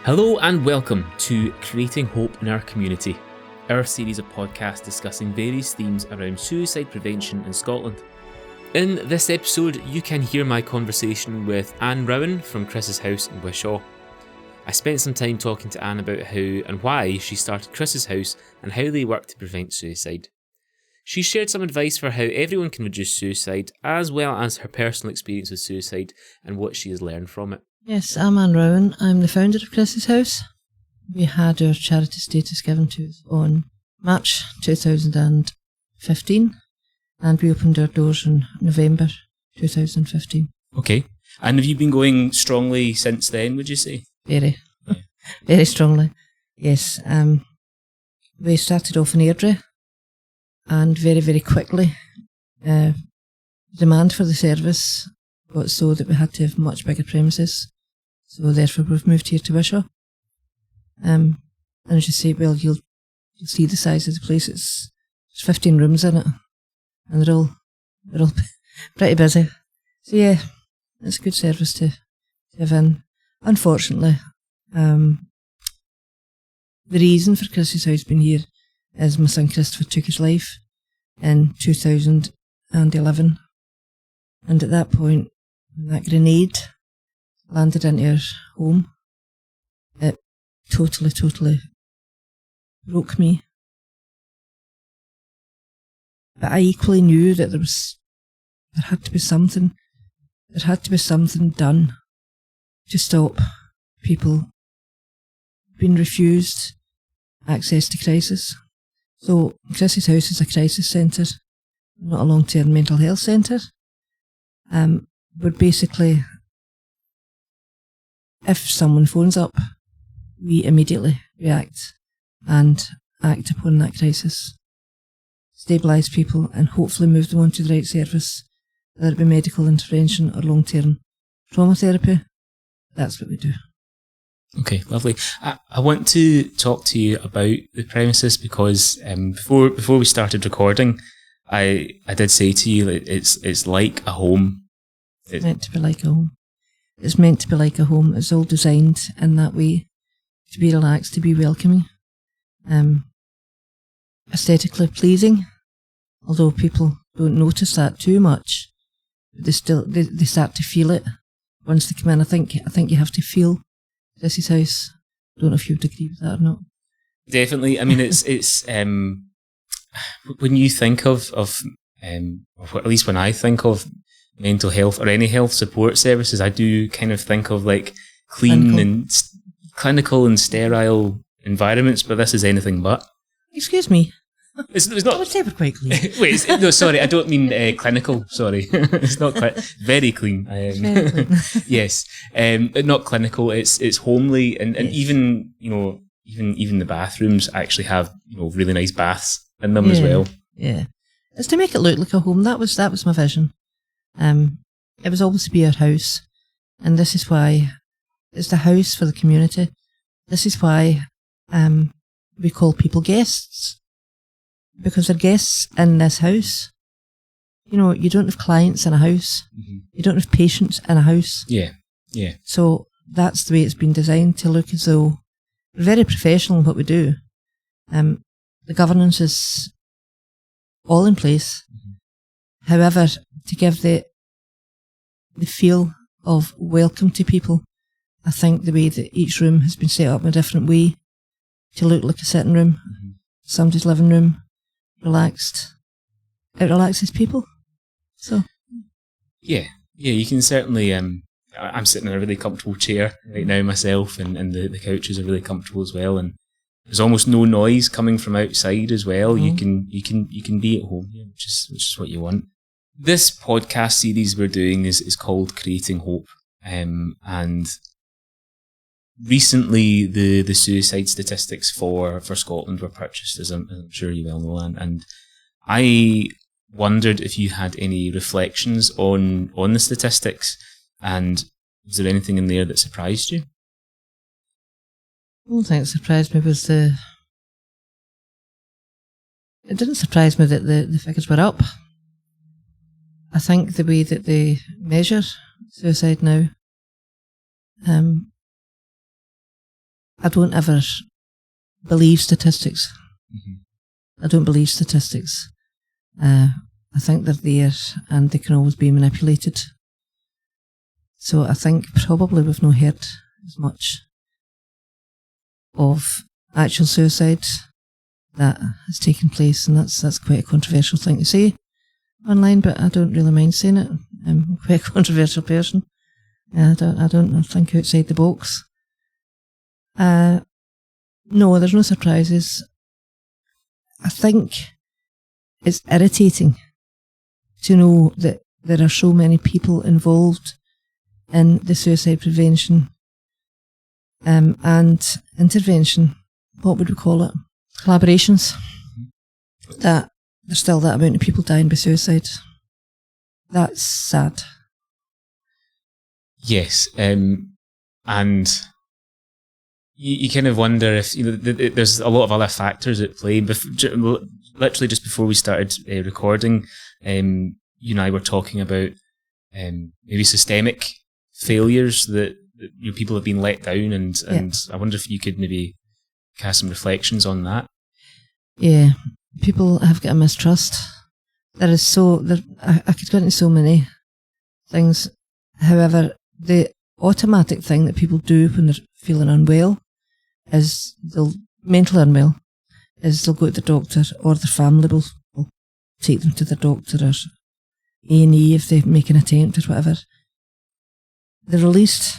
Hello and welcome to Creating Hope in Our Community, our series of podcasts discussing various themes around suicide prevention in Scotland. In this episode, you can hear my conversation with Anne Rowan from Chris's House in Wishaw. I spent some time talking to Anne about how and why she started Chris's House and how they work to prevent suicide. She shared some advice for how everyone can reduce suicide, as well as her personal experience with suicide and what she has learned from it. Yes, I'm Anne Rowan. I'm the founder of Chris's House. We had our charity status given to us on March 2015 and we opened our doors in November 2015. Okay. And have you been going strongly since then, would you say? Very, very strongly. Yes. We started off in Airdrie and very, very quickly demand for the service got so that we had to have much bigger premises. So therefore we've moved here to Wishaw. And as you say, well, you'll see the size of the place. There's 15 rooms in it, and they're all pretty busy. So yeah, it's a good service to have in. Unfortunately, the reason for Chris's House being here is my son Christopher took his life in 2011, and at that point, when that grenade landed into our home, it totally broke me. But I equally knew that there had to be something done to stop people being refused access to crisis. So Chris's House is a crisis centre, not a long-term mental health centre. But basically, if someone phones up, we immediately react and act upon that crisis, stabilise people and hopefully move them on to the right service, whether it be medical intervention or long-term trauma therapy. That's what we do. Okay, lovely. I want to talk to you about the premises because before we started recording, I did say to you that it's like a home. It's meant to be like a home. It's meant to be like a home. It's all designed in that way, to be relaxed, to be welcoming, aesthetically pleasing. Although people don't notice that too much, they start to feel it once they come in. I think you have to feel Chris's House. I don't know if you'd agree with that or not. Definitely. I mean, it's when you think of or at least when I think of mental health or any health support services, I do kind of think of like clinical and sterile environments, but this is anything but. Excuse me. It's not. I would say we're quite clean. Wait, no, sorry, I don't mean clinical. Sorry, it's not very clean. Very clean. Yes, not clinical. It's homely, and yes. Even the bathrooms actually have really nice baths in them as well. Yeah, it's to make it look like a home. That was my vision. It was always to be our house, and this is why it's the house for the community. This is why we call people guests, because they're guests in this house. You don't have clients in a house. Mm-hmm. You don't have patients in a house. Yeah. So that's the way it's been designed, to look as though we're very professional in what we do. The governance is all in place. Mm-hmm. However, to give the feel of welcome to people, I think the way that each room has been set up in a different way to look like a sitting room, mm-hmm. somebody's living room, relaxed. It relaxes people. So yeah, you can certainly. I'm sitting in a really comfortable chair right now myself, and the couches are really comfortable as well, and there's almost no noise coming from outside as well. Mm-hmm. You can be at home, which is what you want. This podcast series we're doing is called Creating Hope, and recently the suicide statistics for Scotland were purchased, as I'm sure you well know, and I wondered if you had any reflections on the statistics, and was there anything in there that surprised you? The only thing that surprised me was it didn't surprise me that the figures were up. I think the way that they measure suicide now I don't ever believe statistics. Mm-hmm. I don't believe statistics. I think they're there and they can always be manipulated. So I think probably we've not heard as much of actual suicide that has taken place, and that's quite a controversial thing to say online, but I don't really mind saying it. I'm quite a controversial person. I don't think outside the box. No, there's no surprises. I think it's irritating to know that there are so many people involved in the suicide prevention and intervention. What would we call it? Collaborations. That there's still that amount of people dying by suicide. That's sad. Yes, and you kind of wonder if there's a lot of other factors at play. Literally just before we started recording, you and I were talking about maybe systemic failures that people have been let down, and I wonder if you could maybe cast some reflections on that. Yeah, people have got a mistrust. I could go into so many things. However, the automatic thing that people do when they're feeling unwell is mentally unwell, is they'll go to the doctor, or their family will take them to the doctor or A&E if they make an attempt or whatever. They're released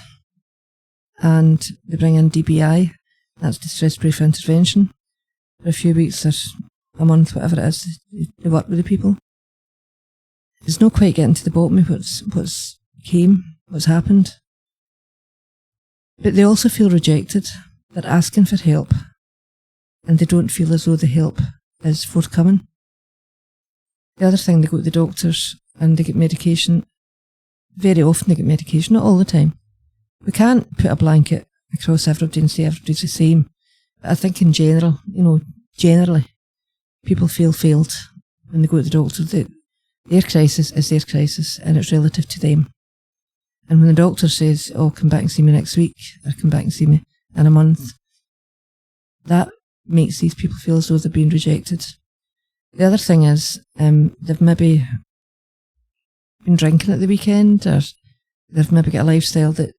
and they bring in DBI, that's distress brief intervention, for a few weeks or a month, whatever it is. They work with the people. There's no quite getting to the bottom of what's happened. But they also feel rejected. They're asking for help, and they don't feel as though the help is forthcoming. The other thing, they go to the doctors and they get medication. Very often they get medication, not all the time. We can't put a blanket across everybody and say everybody's the same. But I think in general, generally, people feel failed when they go to the doctor. Their crisis is their crisis, and it's relative to them. And when the doctor says, "Oh, come back and see me next week," or "Come back and see me in a month," that makes these people feel as though they're being rejected. The other thing is, they've maybe been drinking at the weekend, or they've maybe got a lifestyle that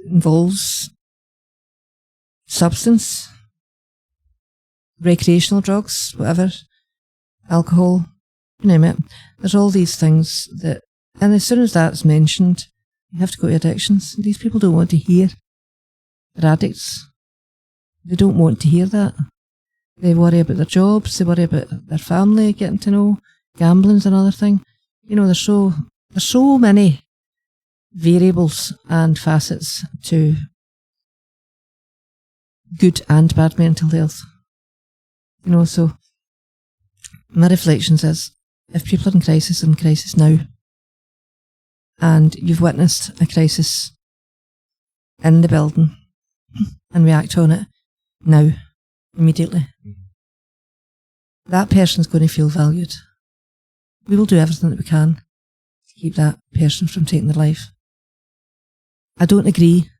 involves substance, recreational drugs, whatever, alcohol, you name it. There's all these things that, and as soon as that's mentioned, you have to go to addictions. These people don't want to hear they're addicts. They don't want to hear that. They worry about their jobs, they worry about their family getting to know. Gambling's another thing. There's so many variables and facets to good and bad mental health. So my reflections is, if people are in crisis now, and you've witnessed a crisis in the building, and react on it now, immediately, that person's going to feel valued. We will do everything that we can to keep that person from taking their life. I don't agree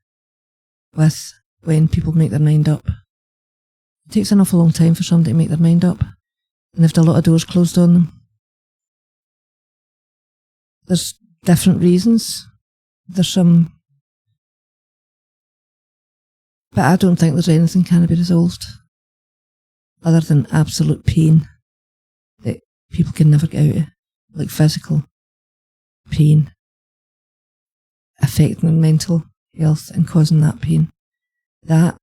with when people make their mind up. It takes an awful long time for somebody to make their mind up, and they've got a lot of doors closed on them. There's different reasons. There's some, but I don't think there's anything can be resolved other than absolute pain that people can never get out of, like physical pain affecting their mental health and causing that pain. That,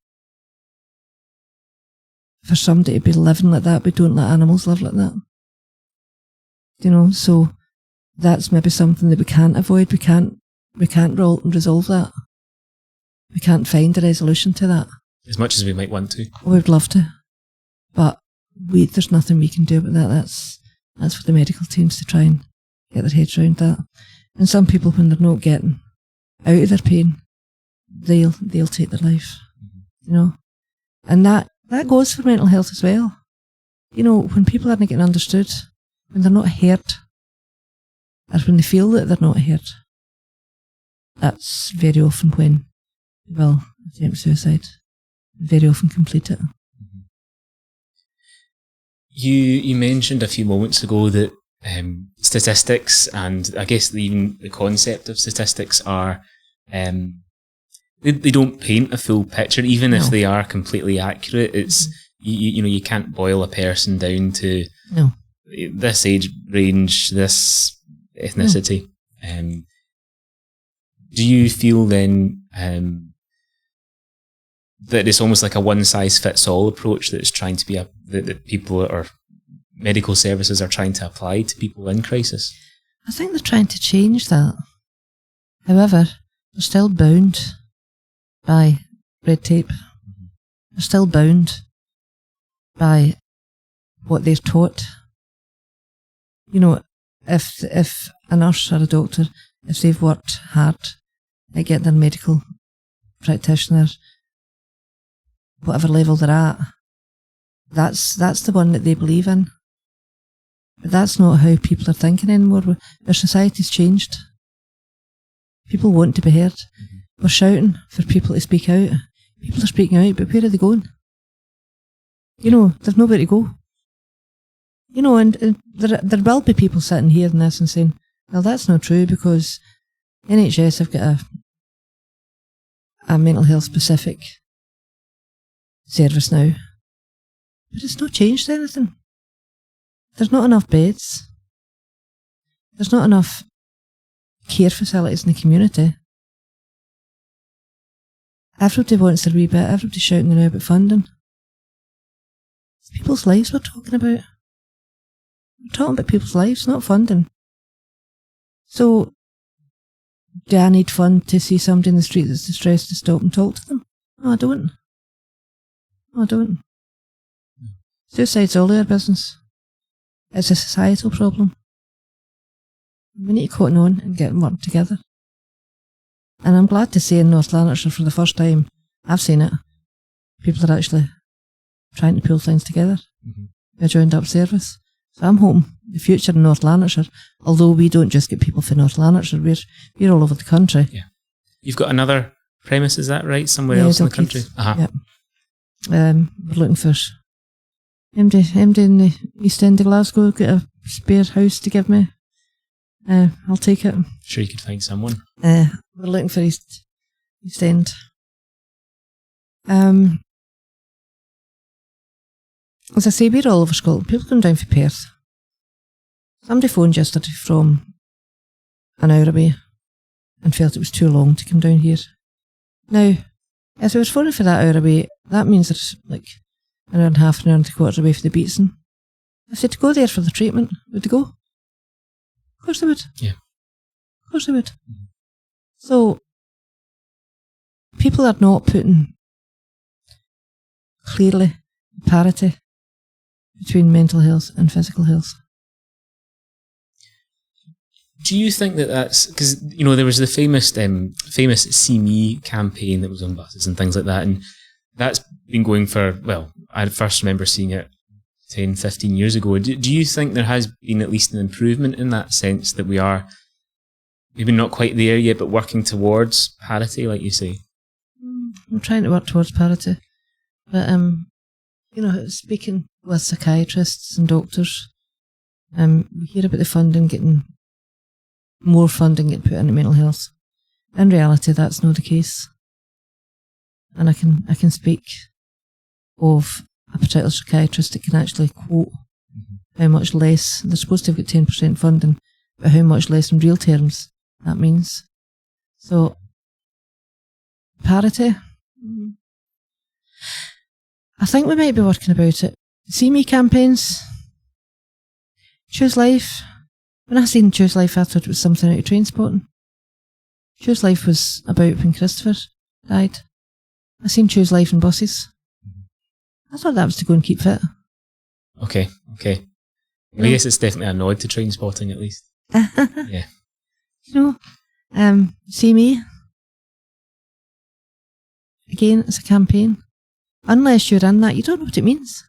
for somebody to be living like that, we don't let animals live like that. So that's maybe something that we can't avoid. We can't resolve that. We can't find a resolution to that. As much as we might want to. We would love to, but there's nothing we can do about that. That's for the medical teams to try and get their heads around that. And some people, when they're not getting out of their pain, they'll take their life. And that goes for mental health as well. When people aren't getting understood, when they're not heard, or when they feel that they're not heard, that's very often when will attempt suicide. Very often complete it. You mentioned a few moments ago that statistics, and I guess even the concept of statistics, are they don't paint a full picture, even if they are completely accurate. It's you can't boil a person down to this age range, this ethnicity. Do you feel then that it's almost like a one-size-fits-all approach that it's trying to be that people or medical services are trying to apply to people in crisis? I think they're trying to change that. However, they're still bound by red tape. They're still bound by what they're taught. If a nurse or a doctor, if they've worked hard at getting their medical practitioner, whatever level they're at, that's the one that they believe in. But that's not how people are thinking anymore. Our society's changed. People want to be heard. We're shouting for people to speak out. People are speaking out, but where are they going? There's nowhere to go. And there will be people sitting hearing this and saying, well, that's not true, because NHS have got a mental health specific service now. But it's not changed anything. There's not enough beds. There's not enough care facilities in the community. Everybody wants their wee bit. Everybody's shouting now about funding. It's people's lives we're talking about. We're talking about people's lives, not funding. So, do I need fun to see somebody in the street that's distressed to stop and talk to them? No, I don't. Suicide's all our business. It's a societal problem. We need to cotton on and get them working together. And I'm glad to say in North Lanarkshire, for the first time I've seen it, people are actually trying to pull things together. A joined up service. So I'm hoping the future in North Lanarkshire, although we don't just get people from North Lanarkshire, we're all over the country. Yeah. You've got another premise, is that right? Somewhere else in the country? Yeah. We're looking for MD in the East End of Glasgow, get a spare house to give me. I'll take it. Sure you could find someone. We're looking for East End. As I say, we're all over Scotland. People come down for Perth. Somebody phoned yesterday from an hour away and felt it was too long to come down here. Now, if they were phoning for that hour away, that means there's like an hour and a half, an hour and 3/4 away for the Beatson. If they had to go there for the treatment, would they go? Of course they would. Yeah. Of course they would. So, people are not putting clearly parity between mental health and physical health. Do you think that's because there was the famous See Me campaign that was on buses and things like that, and that's been going for, well, I first remember seeing it 10, 15 years ago. Do you think there has been at least an improvement in that sense, that we are maybe not quite there yet, but working towards parity, like you say? I'm trying to work towards parity, but speaking with psychiatrists and doctors, we hear about the funding getting more funding getting put into mental health. In reality, that's not the case, and I can speak of a particular psychiatrist that can actually quote how much less they're supposed to have got 10% funding, but how much less in real terms that means. So parity. I think we might be working about it. See Me campaigns. Choose Life. When I seen Choose Life, I thought it was something out of Trainspotting. Choose Life was about when Christopher died. I seen Choose Life in buses. I thought that was to go and keep fit. Okay. Well, I guess it's definitely a nod to Trainspotting, at least. Yeah. See Me. Again, it's a campaign. Unless you're in that, you don't know what it means.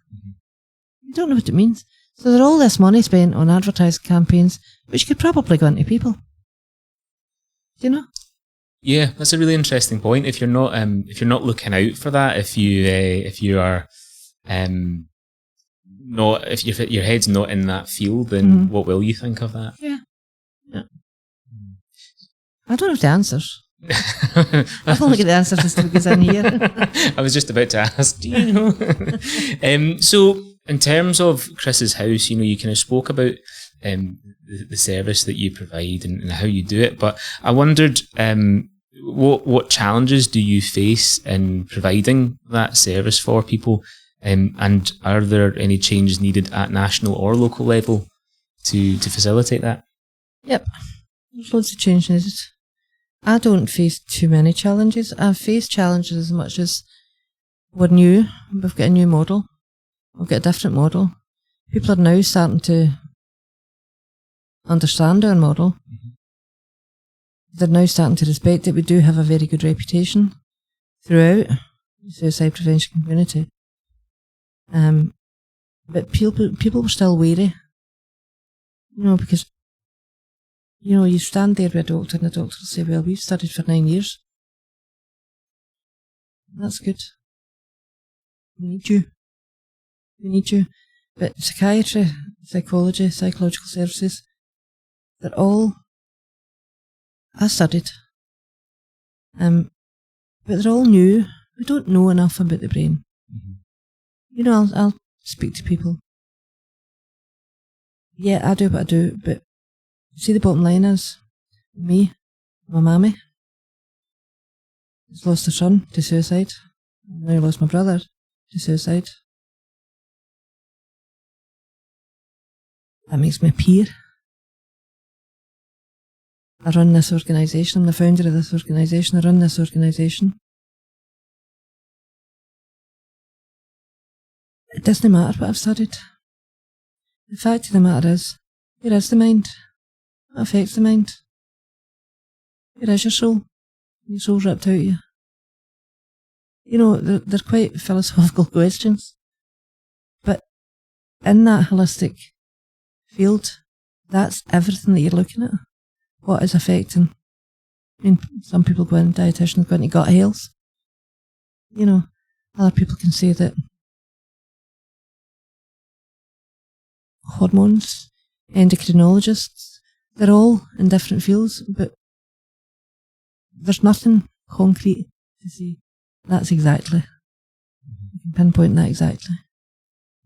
You don't know what it means. So there's all this money spent on advertising campaigns, which could probably go into people. Do you know? Yeah, that's a really interesting point. If you're not looking out for that, if you are not, if your head's not in that field, then what will you think of that? Yeah. I don't have the answers. I've only got the answers as to because I'm here. I was just about to ask, do you know? So, in terms of Chris's house, you kind of spoke about the service that you provide and how you do it, but I wondered, what challenges do you face in providing that service for people, and are there any changes needed at national or local level to facilitate that? Yep, there's loads of changes. I don't face too many challenges. I've faced challenges as much as we're new. We've got a new model. We've got a different model. People are now starting to understand our model. They're now starting to respect it. We do have a very good reputation throughout the suicide prevention community. But people were still wary, because you stand there with a doctor and the doctor will say, well, we've studied for 9 years. That's good. We need you. But psychiatry, psychology, psychological services, they're all, I studied. But they're all new. We don't know enough about the brain. I'll speak to people. Yeah, I do what I do, but see, the bottom line is, me, my mammy, has lost her son to suicide. Now I lost my brother to suicide. That makes me a peer. I run this organisation. I'm the founder of this organisation. I run this organisation. It doesn't matter what I've studied. The fact of the matter is, here is the mind. What affects the mind? Here is your soul. Your soul's ripped out of you. They're quite philosophical questions. But in that holistic field, that's everything that you're looking at. What is affecting? Some people go in, dietitians go into gut health. Other people can say that hormones, endocrinologists, they're all in different fields, but there's nothing concrete to say that's exactly. You can pinpoint that exactly.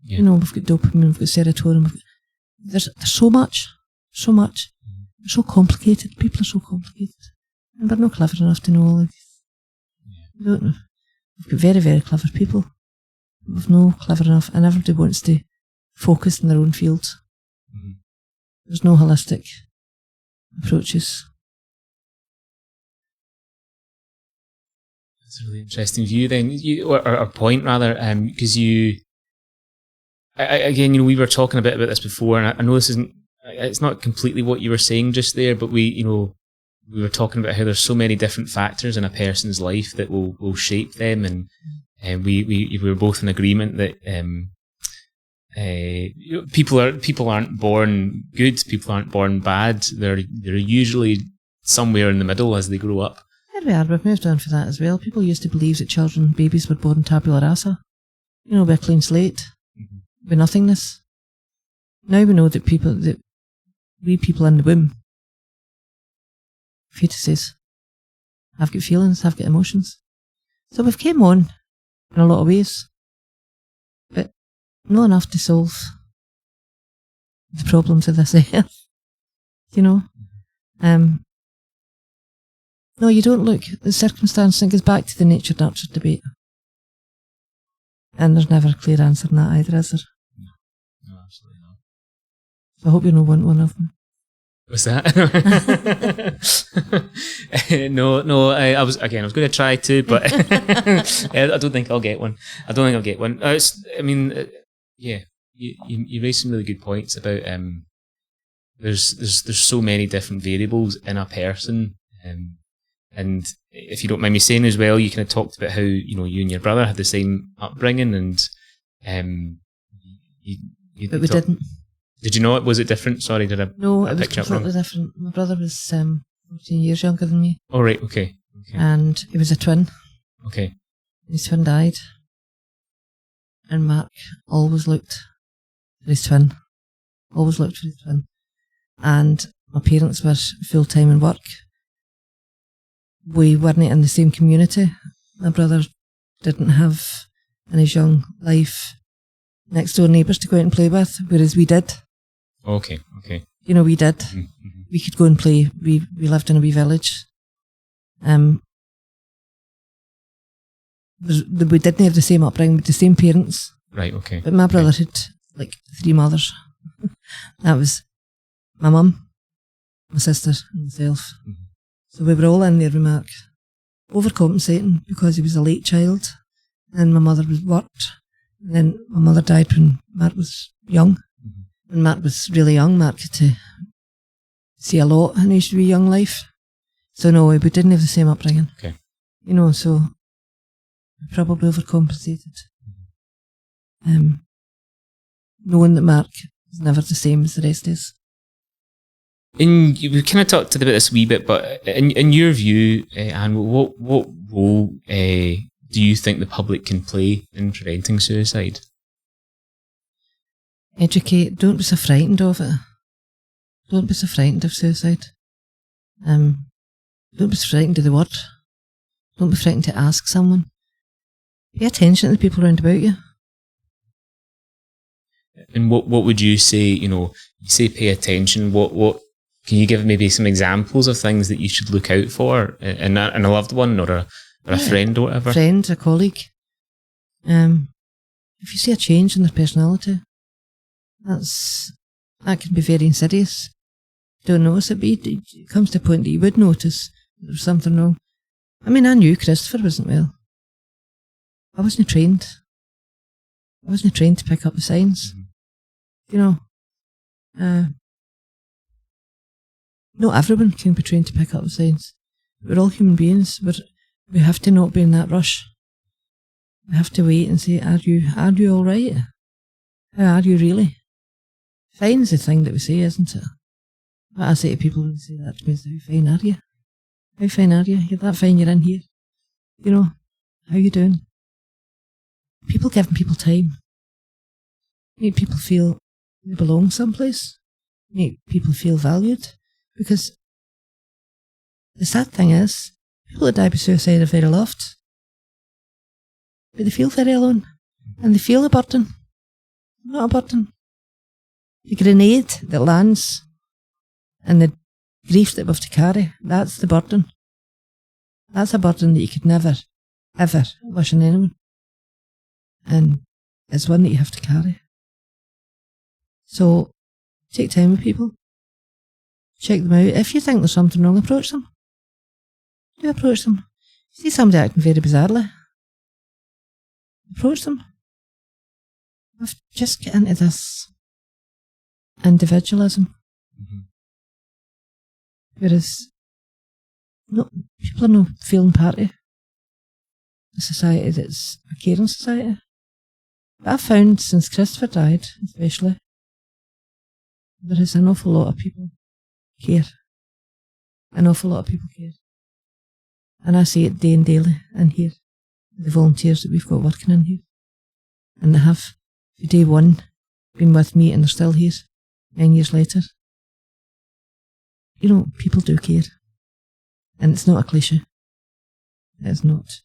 Yeah. We've got dopamine, we've got serotonin, there's so much. They're so complicated. People are so complicated. And we're not clever enough to know all of this. We don't know. We've got very, very clever people. We've no clever enough, and everybody wants to focus in their own field. There's no holistic approaches. That's a really interesting view then, or point rather, because again, we were talking a bit about this before, and I know it's not completely what you were saying just there, but we were talking about how there's so many different factors in a person's life that will shape them, and we were both in agreement that people aren't born good, people aren't born bad. They're usually somewhere in the middle as they grow up. There we are. We've moved on for that as well. People used to believe that babies were born tabula rasa, with a clean slate, with nothingness. Now we know that we people in the womb, fetuses, have got feelings, have got emotions. So we've came on in a lot of ways, but not enough to solve the problems of this earth. No, you don't look at the circumstance, and it goes back to the nature-nurture debate. And there's never a clear answer in that either, is there? No, absolutely not. So I hope you know one of them. What's that? No. I was going to try to, but I don't think I'll get one. Yeah, you raised some really good points about there's so many different variables in a person, and if you don't mind me saying as well, you kind of talked about how you and your brother had the same upbringing, and but we didn't. Did you know it? Was it different? Sorry, did I? No, it was completely different. My brother was 14 years younger than me. Oh, right, okay. Okay. And he was a twin. Okay. His twin died. And Mark always looked for his twin. Always looked for his twin. And my parents were full-time in work. We weren't in the same community. My brother didn't have, in his young life, next door neighbours to go out and play with, whereas we did. Okay. You know, we did. Mm-hmm. We could go and play. We lived in a wee village. We didn't have the same upbringing with the same parents. Right, okay. But my brother had like 3 mothers. That was my mum, my sister, and myself. Mm-hmm. So we were all in there with Mark, overcompensating because he was a late child and my mother was worked. And then my mother died when Mark was young. Mm-hmm. When Mark was really young, Mark had to see a lot in his wee young life. So no, we didn't have the same upbringing. Okay. You know, so we probably overcompensated. Knowing that Mark is never the same as the rest is. We kind of talked about this a wee bit, but in your view, Anne, what role do you think the public can play in preventing suicide? Educate. Don't be so frightened of it. Don't be so frightened of suicide. Don't be so frightened of the word. Don't be frightened to ask someone. Pay attention to the people around about you. And what would you say, you say pay attention, what can you give maybe some examples of things that you should look out for in a loved one or a friend or whatever? A friend, a colleague. If you see a change in their personality, that can be very insidious. Don't notice it, but it comes to a point that you would notice there's something wrong. I mean, I knew Christopher wasn't well. I wasn't trained. To pick up the signs. Mm-hmm. Not everyone can be trained to pick up the signs. We're all human beings. We have to not be in that rush. We have to wait and say, are you all right? How are you really? Fine's the thing that we say, isn't it? What I say to people when they say that to me is, how fine are you? How fine are you? You're that fine, you're in here. How you doing? People giving people time. Make people feel they belong someplace. Make people feel valued. Because the sad thing is, people that die by suicide are very loved. But they feel very alone. And they feel a burden. Not a burden. The grenade that lands and the grief that we have to carry, that's the burden. That's a burden that you could never, ever wish on anyone. And it's one that you have to carry. So, take time with people. Check them out. If you think there's something wrong, approach them. Do approach them. If you see somebody acting very bizarrely, approach them. We've just get into this individualism. Mm-hmm. Whereas people are not feeling part of a society that's a caring society. But I've found since Christopher died, especially, there is an awful lot of people care. An awful lot of people care. And I see it day and daily in here. The volunteers that we've got working in here. And they have, for day one, been with me and they're still here 9 years later. People do care. And it's not a cliche. It's not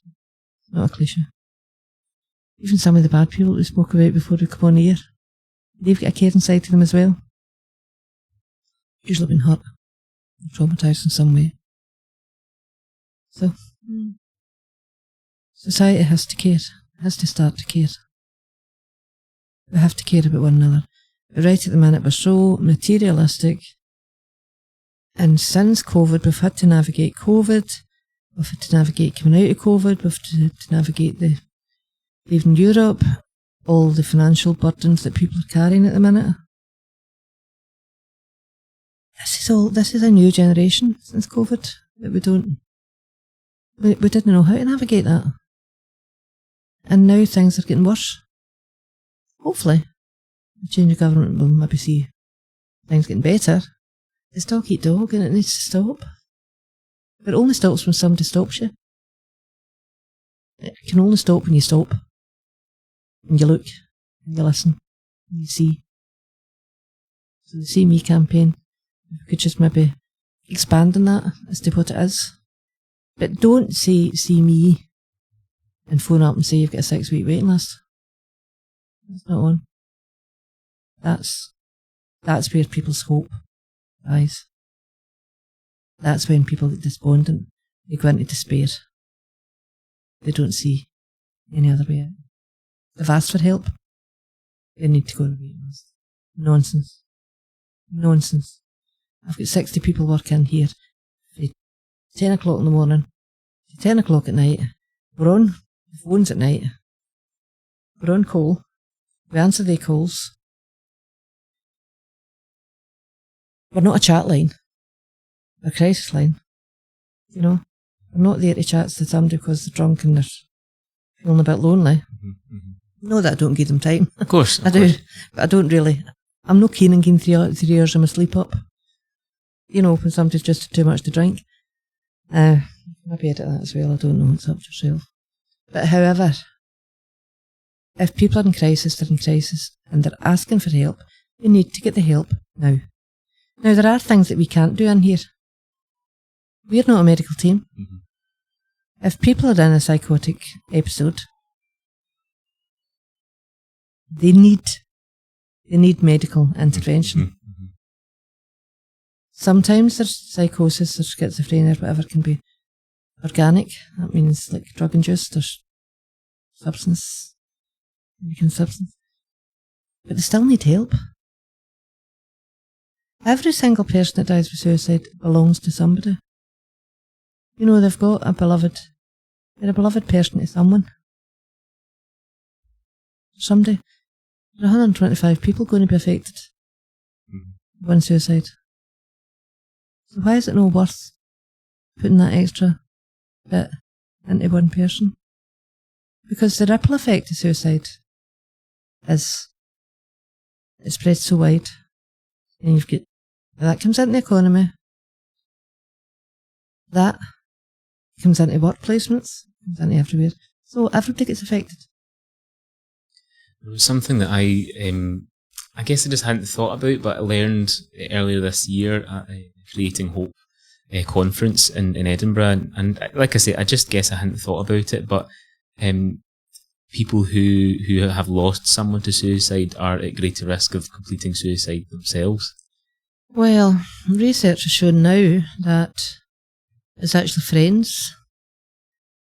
a cliche. Even some of the bad people we spoke about before we come on here, they've got a caring side to them as well. Usually been hurt, traumatised in some way. So, society has to care, has to start to care. We have to care about one another. But right at the minute, we're so materialistic. And since COVID, we've had to navigate COVID. We've had to navigate coming out of COVID. We've had to navigate leaving Europe, all the financial burdens that people are carrying at the minute. This is a new generation since COVID that we didn't know how to navigate that. And now things are getting worse. Hopefully, the change of government will maybe see things getting better. It's dog eat dog and it needs to stop. But it only stops when somebody stops you. It can only stop when you stop. And you look, and you listen, and you see. So the See Me campaign, if we could just maybe expand on that as to what it is. But don't say See Me and phone up and say you've got a 6-week waiting list. That's not on. That's where people's hope dies. That's when people get despondent. They go into despair. They don't see any other way out. They've asked for help. They need to go on a waiting list. Nonsense. Nonsense. I've got 60 people working here. From 10 o'clock in the morning to 10 o'clock at night. We're on the phones at night. We're on call. We answer their calls. We're not a chat line. We're a crisis line. You know? We're not there to chat to somebody because they're drunk and they're feeling a bit lonely. No, that I don't give them time. Of course. I do. But I don't really. I'm not keen on giving 3 hours of my sleep up. You know, when somebody's just too much to drink. Maybe edit that as well. I don't know. It's up to yourself. But however, if people are in crisis, they're in crisis and they're asking for help, they need to get the help now. Now, there are things that we can't do in here. We're not a medical team. If people are in a psychotic episode, they need medical intervention. Sometimes there's psychosis or schizophrenia or whatever can be organic. That means like drug induced or substance. But they still need help. Every single person that dies with suicide belongs to somebody. You know, they've got a beloved person to someone. Somebody. There are 125 people going to be affected. One suicide. So why is it not worth putting that extra bit into one person? Because the ripple effect of suicide it spreads so wide. And that comes into the economy. That comes into work placements, comes into everywhere. So everybody gets affected. It was something that I guess I just hadn't thought about, but I learned earlier this year at a Creating Hope conference in Edinburgh. And like I say, I just guess I hadn't thought about it, but people who have lost someone to suicide are at greater risk of completing suicide themselves. Well, research has shown now that it's actually friends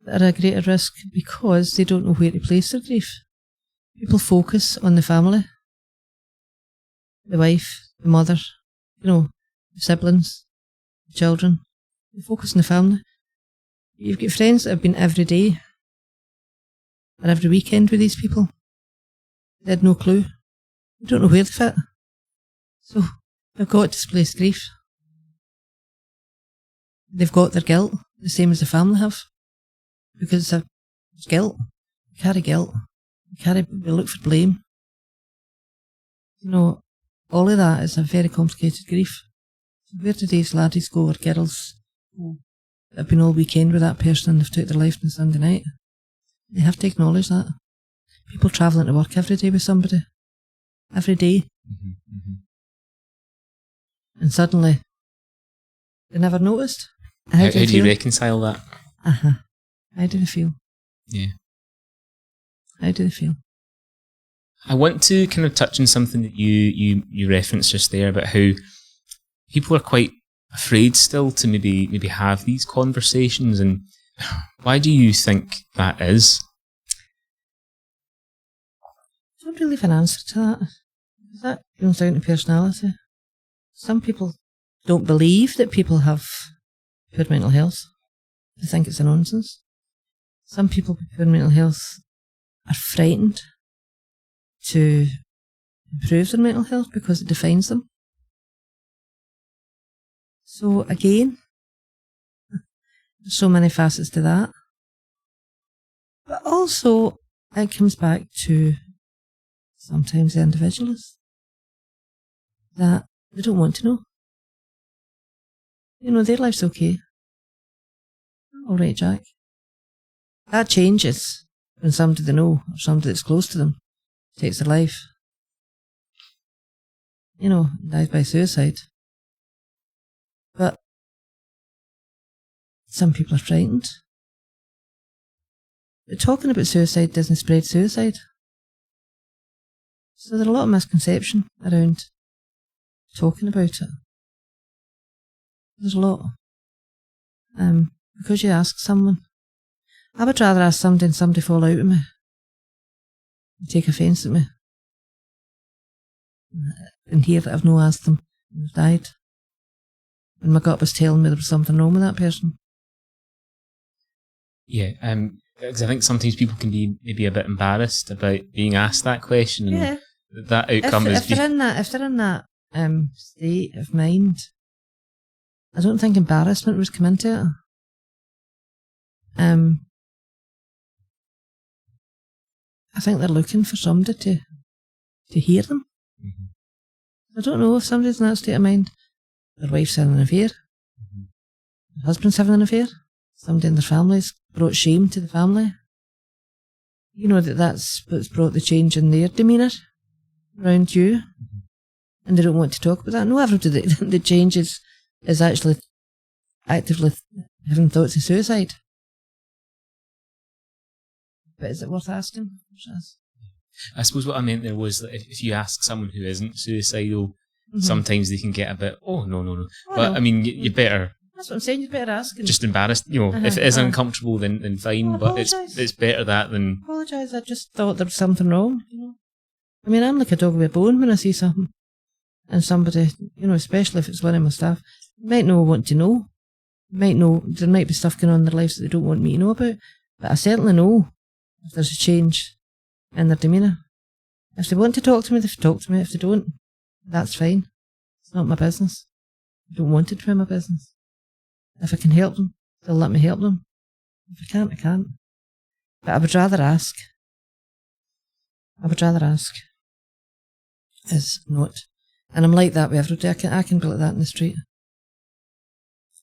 that are at greater risk because they don't know where to place their grief. People focus on the family, the wife, the mother, the siblings, the children. They focus on the family. You've got friends that have been every day or every weekend with these people. They had no clue. They don't know where they fit. So they've got displaced grief. They've got their guilt, the same as the family have. Because it's guilt. We carry guilt. We look for blame. All of that is a very complicated grief. So where do these laddies go, or girls go, that have been all weekend with that person and they've took their life on Sunday night? They have to acknowledge that. People travelling to work every day with somebody. Every day. And suddenly, they never noticed. How do you reconcile that? How do they feel? Yeah. How do they feel? I want to kind of touch on something that you referenced just there about how people are quite afraid still to maybe have these conversations, and why do you think that is? I don't really have an answer to that. That comes down to personality. Some people don't believe that people have poor mental health. They think it's a nonsense. Some people with poor mental health are frightened to improve their mental health because it defines them. So again, there's so many facets to that. But also, it comes back to sometimes the individualists that they don't want to know. Their life's okay. all right, Jack. That changes when somebody they know or somebody that's close to them takes their life. Dies by suicide. But some people are frightened. But talking about suicide doesn't spread suicide. So there's a lot of misconception around talking about it. There's a lot. Because you ask someone, I would rather ask somebody and somebody fall out with me and take offence at me and hear that I've no asked them and they've died. And my gut was telling me there was something wrong with that person. Yeah, because I think sometimes people can be maybe a bit embarrassed about being asked that question, and that outcome if they're in that state of mind, I don't think embarrassment would come into it. I think they're looking for somebody to hear them. Mm-hmm. I don't know if somebody's in that state of mind. Their wife's having an affair. Mm-hmm. Their husband's having an affair. Somebody in their family's brought shame to the family. That's what's brought the change in their demeanour around you. Mm-hmm. And they don't want to talk about that. No, everybody that changes is actually actively having thoughts of suicide. But is it worth asking? I suppose what I meant there was that if you ask someone who isn't suicidal, mm-hmm. sometimes they can get a bit, no. Oh, but no. I mean, you better. That's what I'm saying. You better ask. Just embarrassed, if it is uncomfortable, then fine. But it's better that than apologise. I just thought there was something wrong. I mean, I'm like a dog with a bone when I see something, and somebody, especially if it's one of my staff, might not want to know. Might know there might be stuff going on in their lives that they don't want me to know about. But I certainly know if there's a change in their demeanour. If they want to talk to me, they talk to me. If they don't, that's fine. It's not my business. I don't want it to be my business. If I can help them, they'll let me help them. If I can't, I can't. But I would rather ask. Is not. And I'm like that with everybody. I can be like that in the street.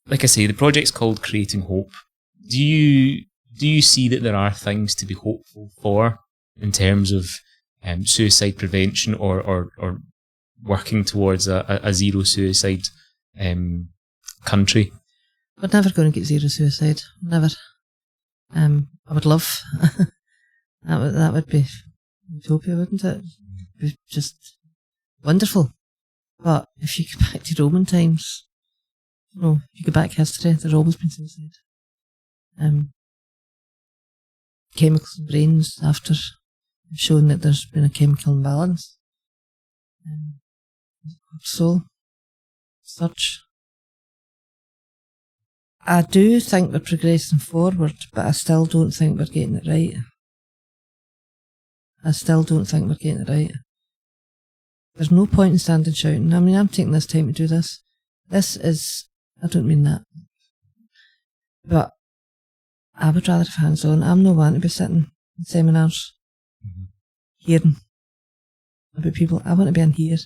Like I say, the project's called Creating Hope. Do you see that there are things to be hopeful for in terms of suicide prevention or working towards a zero suicide country? We're never going to get zero suicide. Never. I would love that would be utopia, wouldn't it? It'd be just wonderful. But if you go back to Roman times, if you go back history, there's always been suicide. Chemicals in brains after have shown that there's been a chemical imbalance. So, such. I do think we're progressing forward, but I still don't think we're getting it right. There's no point in standing shouting. I mean, I'm taking this time to do this. I don't mean that. But I would rather have hands on. I'm no one to be sitting in seminars, hearing about people. I want to be in here.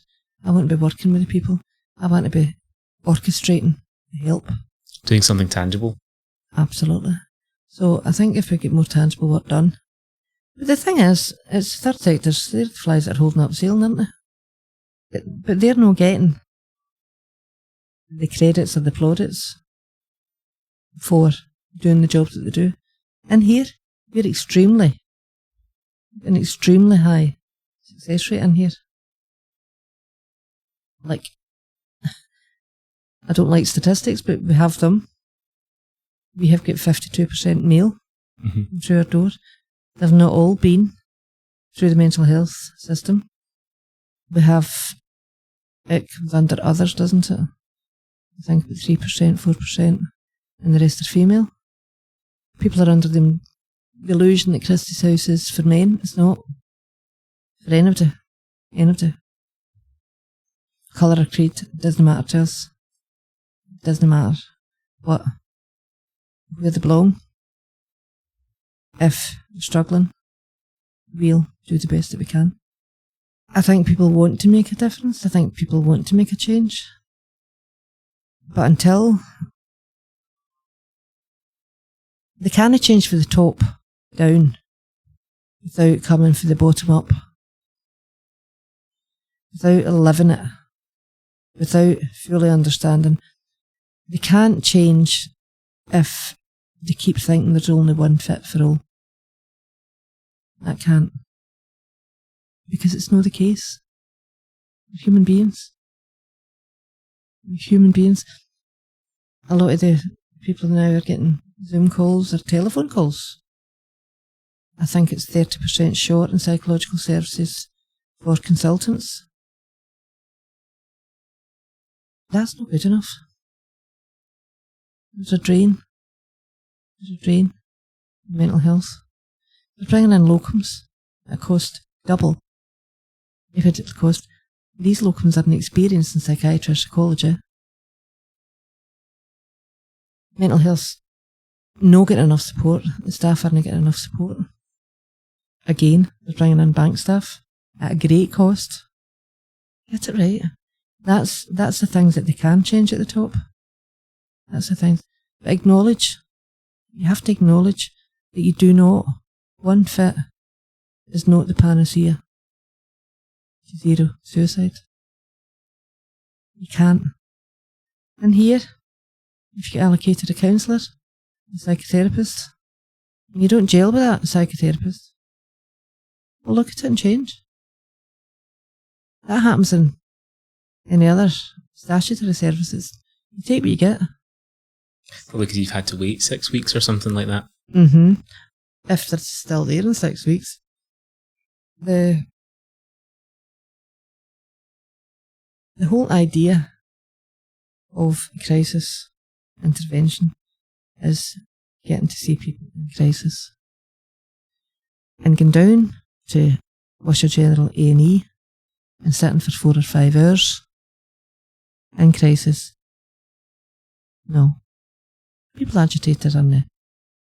I want to be working with the people. I want to be orchestrating the help. Doing something tangible. Absolutely. So I think if we get more tangible work done. But the thing is, it's third sectors, they're the flies that are holding up sailing, aren't they? But they're not getting the credits or the plaudits for doing the jobs that they do. And here, we're an extremely high success rate in here. Like, I don't like statistics, but we have them. We have got 52% male through our door. They've not all been through the mental health system. We have, it comes under others, doesn't it? I think about 3%, 4%, and the rest are female. People are under the illusion that Christie's House is for men. It's not. For anybody. Colour or creed, it doesn't matter to us. It doesn't matter where they belong. If you're struggling, we'll do the best that we can. I think people want to make a difference. I think people want to make a change. But until They can't change from the top down without coming from the bottom up, without living it, without fully understanding. They can't change if they keep thinking there's only one fit for all. That can't. Because it's not the case. We're human beings. We're human beings. A lot of the people now are getting Zoom calls or telephone calls. I think it's 30% short in psychological services for consultants. That's not good enough. There's a drain. There's a drain in mental health. They're bringing in locums at a cost double. If it cost, these locums are an experience in psychiatry or psychology. Mental health, no getting enough support. The staff aren't getting enough support. Again, they're bringing in bank staff at a great cost. Get it right. That's the things that they can change at the top. That's the things. But you have to acknowledge that you do not, one fit is not the panacea to zero suicide. You can't. And here, if you get allocated a counsellor, a psychotherapist, and you don't jail with that psychotherapist, well, look at it and change. That happens in any other statutory services. You take what you get. Probably because you've had to wait 6 weeks or something like that. Mm-hmm. If they're still there in 6 weeks. The whole idea of crisis intervention is getting to see people in crisis. And going down to Worcester General A&E and sitting for 4 or 5 hours in crisis. No. People agitated are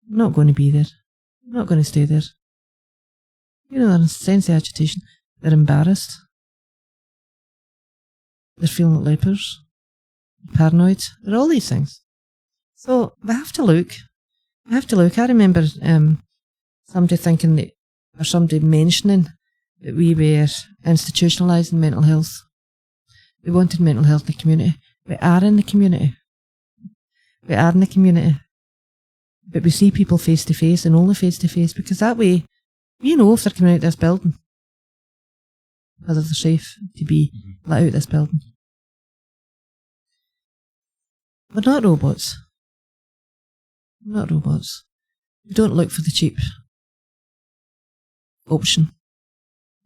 not going to be there. They're not going to stay there. You know, they're in a sense of agitation. They're embarrassed. They're feeling like lepers. They're paranoid. They're all these things. So we have to look. I remember somebody thinking that, or somebody mentioning that we were institutionalising mental health. We wanted mental health in the community. We are in the community. We are in the community. But we see people face to face and only face to face because that way we know if they're coming out of this building, whether they're safe to be let out of this building. We're not robots. We're not robots. We don't look for the cheap option,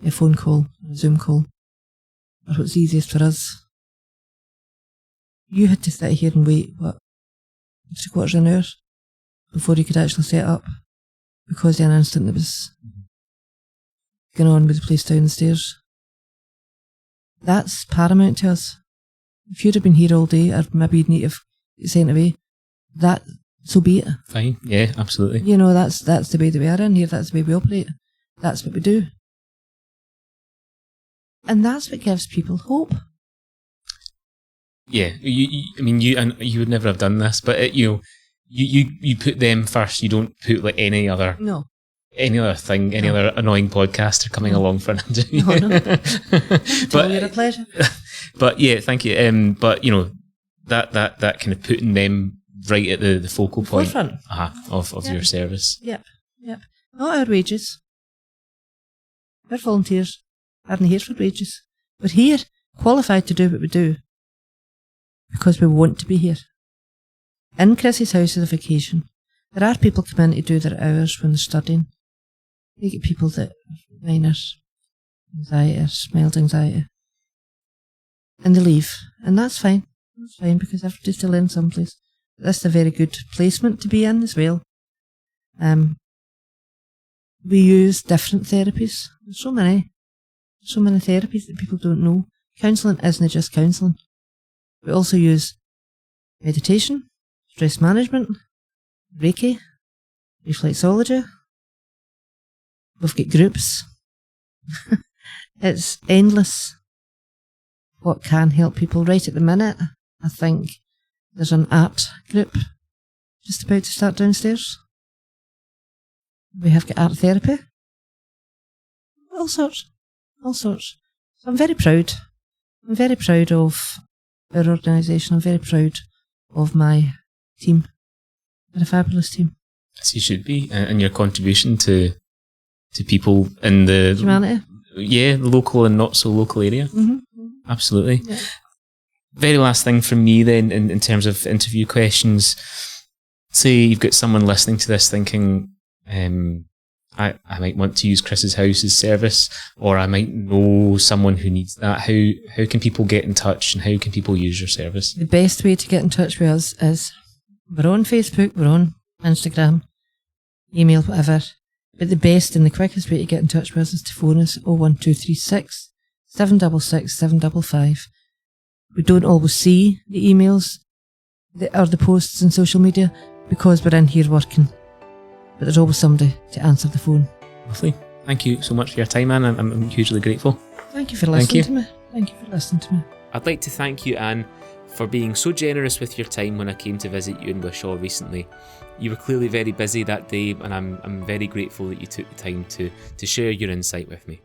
a phone call, a Zoom call, or what's easiest for us. You had to sit here and wait, 3/4 of an hour before you could actually set up because of an incident that was going on with the police downstairs. That's paramount to us. If you'd have been here all day, or maybe you'd need to have sent away, so be it. Fine, yeah, absolutely. You know, that's the way that we are in here, that's the way we operate. That's what we do. And that's what gives people hope. Yeah, you would never have done this, but you put them first. You don't put like any other thing, any other annoying podcaster coming along for an interview. No. But you're a pleasure. But yeah, thank you. But you know that kind of putting them right at the focal point of your service. Yep. Not our wages. We're volunteers. Aren't here for wages. We're here qualified to do what we do because we want to be here. In Chrissy's house is a vacation. There are people come in to do their hours when they're studying. You get people that have minor anxiety or mild anxiety. And they leave. And that's fine. That's fine because everybody's still in someplace. That's a very good placement to be in as well. We use different therapies. There's so many therapies that people don't know. Counselling isn't just counselling. We also use meditation, stress management, Reiki, reflexology. We've got groups. It's endless what can help people. Right at the minute, I think there's an art group just about to start downstairs. We have got art therapy. All sorts. So I'm very proud. I'm very proud of our organisation. I'm very proud of my team. They're a fabulous team. As you should be, and your contribution to people in the humanity. The local and not so local area. Mm-hmm. Absolutely. Yeah. Very last thing from me then, in terms of interview questions. Say you've got someone listening to this thinking, I might want to use Chris's House's service, or I might know someone who needs that. How can people get in touch, and how can people use your service? The best way to get in touch with us is we're on Facebook, we're on Instagram, email, whatever. But the best and the quickest way to get in touch with us is to phone us 01236 766 755. We don't always see the emails or the posts on social media because we're in here working. But there's always somebody to answer the phone. Lovely. Thank you so much for your time, Anne. I'm hugely grateful. Thank you for listening to me. Thank you for listening to me. I'd like to thank you, Anne, for being so generous with your time when I came to visit you in Wishaw recently. You were clearly very busy that day, and I'm very grateful that you took the time to share your insight with me.